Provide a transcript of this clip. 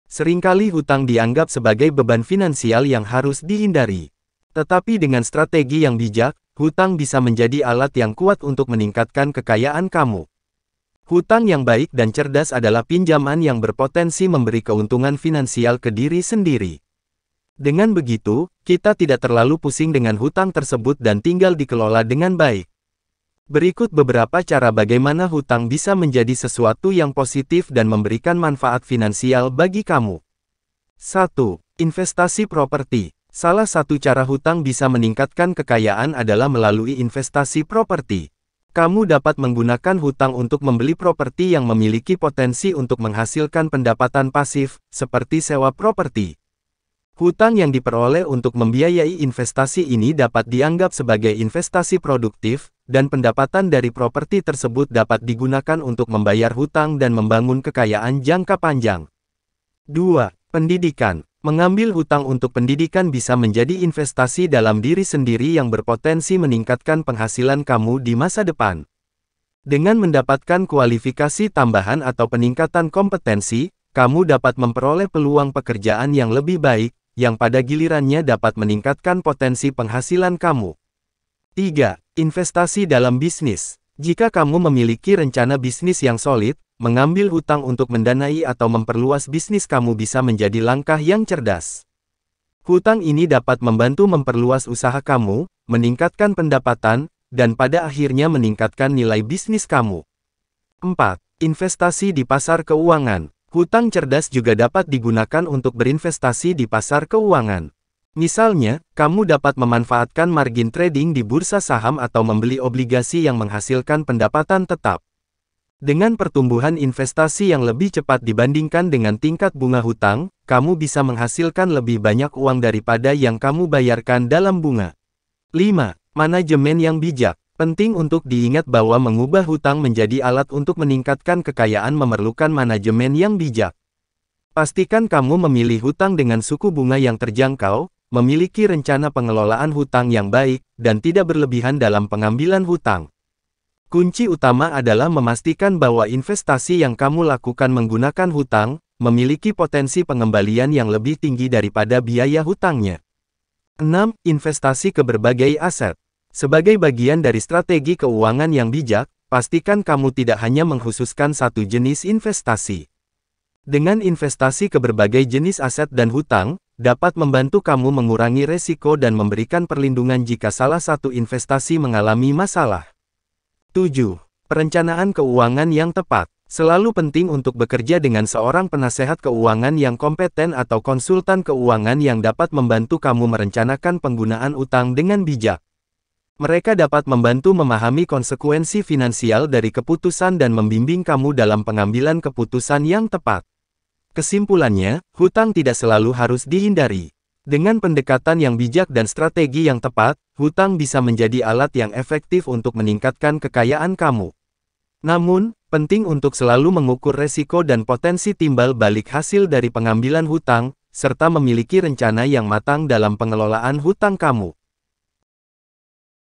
Seringkali hutang dianggap sebagai beban finansial yang harus dihindari. Tetapi dengan strategi yang bijak, hutang bisa menjadi alat yang kuat untuk meningkatkan kekayaan kamu. Hutang yang baik dan cerdas adalah pinjaman yang berpotensi memberi keuntungan finansial ke diri sendiri. Dengan begitu, kita tidak terlalu pusing dengan hutang tersebut dan tinggal dikelola dengan baik. Berikut beberapa cara bagaimana hutang bisa menjadi sesuatu yang positif dan memberikan manfaat finansial bagi kamu. 1. Investasi properti. Salah satu cara hutang bisa meningkatkan kekayaan adalah melalui investasi properti. Kamu dapat menggunakan hutang untuk membeli properti yang memiliki potensi untuk menghasilkan pendapatan pasif, seperti sewa properti. Hutang yang diperoleh untuk membiayai investasi ini dapat dianggap sebagai investasi produktif, dan pendapatan dari properti tersebut dapat digunakan untuk membayar hutang dan membangun kekayaan jangka panjang. 2. Pendidikan. Mengambil hutang untuk pendidikan bisa menjadi investasi dalam diri sendiri yang berpotensi meningkatkan penghasilan kamu di masa depan. Dengan mendapatkan kualifikasi tambahan atau peningkatan kompetensi, kamu dapat memperoleh peluang pekerjaan yang lebih baik, yang pada gilirannya dapat meningkatkan potensi penghasilan kamu. 3. Investasi dalam bisnis. Jika kamu memiliki rencana bisnis yang solid, mengambil hutang untuk mendanai atau memperluas bisnis kamu bisa menjadi langkah yang cerdas. Hutang ini dapat membantu memperluas usaha kamu, meningkatkan pendapatan, dan pada akhirnya meningkatkan nilai bisnis kamu. 4. Investasi di pasar keuangan. Hutang cerdas juga dapat digunakan untuk berinvestasi di pasar keuangan. Misalnya, kamu dapat memanfaatkan margin trading di bursa saham atau membeli obligasi yang menghasilkan pendapatan tetap. Dengan pertumbuhan investasi yang lebih cepat dibandingkan dengan tingkat bunga hutang, kamu bisa menghasilkan lebih banyak uang daripada yang kamu bayarkan dalam bunga. 5. Manajemen yang bijak. Penting untuk diingat bahwa mengubah hutang menjadi alat untuk meningkatkan kekayaan memerlukan manajemen yang bijak. Pastikan kamu memilih hutang dengan suku bunga yang terjangkau, memiliki rencana pengelolaan hutang yang baik, dan tidak berlebihan dalam pengambilan hutang. Kunci utama adalah memastikan bahwa investasi yang kamu lakukan menggunakan hutang, memiliki potensi pengembalian yang lebih tinggi daripada biaya hutangnya. 6. Investasi ke berbagai aset. Sebagai bagian dari strategi keuangan yang bijak, pastikan kamu tidak hanya mengkhususkan satu jenis investasi. Dengan investasi ke berbagai jenis aset dan hutang, dapat membantu kamu mengurangi resiko dan memberikan perlindungan jika salah satu investasi mengalami masalah. 7. Perencanaan keuangan yang tepat. Selalu penting untuk bekerja dengan seorang penasehat keuangan yang kompeten atau konsultan keuangan yang dapat membantu kamu merencanakan penggunaan utang dengan bijak. Mereka dapat membantu memahami konsekuensi finansial dari keputusan dan membimbing kamu dalam pengambilan keputusan yang tepat. Kesimpulannya, hutang tidak selalu harus dihindari. Dengan pendekatan yang bijak dan strategi yang tepat, hutang bisa menjadi alat yang efektif untuk meningkatkan kekayaan kamu. Namun, penting untuk selalu mengukur resiko dan potensi timbal balik hasil dari pengambilan hutang, serta memiliki rencana yang matang dalam pengelolaan hutang kamu.